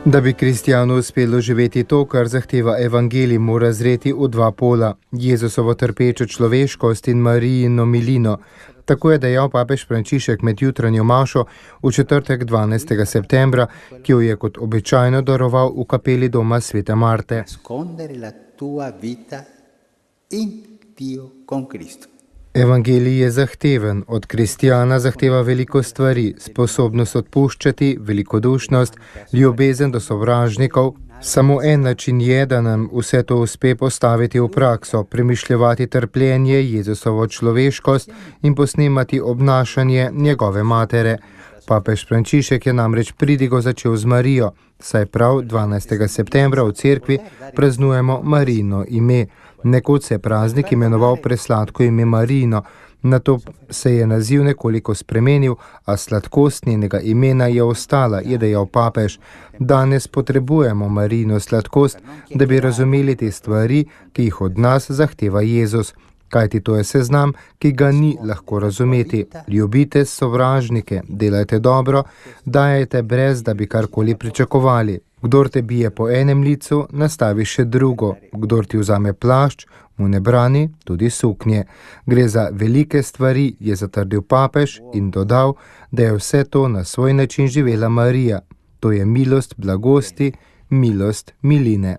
Da bi kristjanu uspelo živeti to, kar zahteva evangelij, mora zreti v dva pola, Jezusovo trpečo človeškost in Marijino milino. Tako je dejal papež Frančišek med jutranjo mašo v četrtek 12. septembra, ki jo je kot običajno daroval v kapeli doma svete Marte. Evangelij je zahteven, od kristjana zahteva veliko stvari, sposobnost odpuščati, velikodušnost, ljubezen do sovražnikov. Samo en način je, da nam vse to uspe postaviti v prakso, premišljevati trpljenje, Jezusovo človeškost in posnemati obnašanje njegove matere. Papež Frančišek je namreč pridigo začel z Marijo, saj prav 12. septembra v cerkvi praznujemo Marijino ime. Nekoč se je praznik imenoval presladko ime Marijino, nato se je naziv nekoliko spremenil, a sladkost njenega imena je ostala, je dejal papež. Danes potrebujemo Marijino sladkost, da bi razumeli te stvari, ki jih od nas zahteva Jezus. Kajti to je seznam, ki ga ni lahko razumeti. Ljubite sovražnike, delajte dobro, dajajte brez, da bi karkoli pričakovali. Kdor te bije po enem licu, nastavi še drugo. Kdor ti vzame plašč, mu ne brani tudi suknje. Gre za velike stvari, je zatrdil papež in dodal, da je vse to na svoj način živela Marija. To je milost blagosti, milost miline.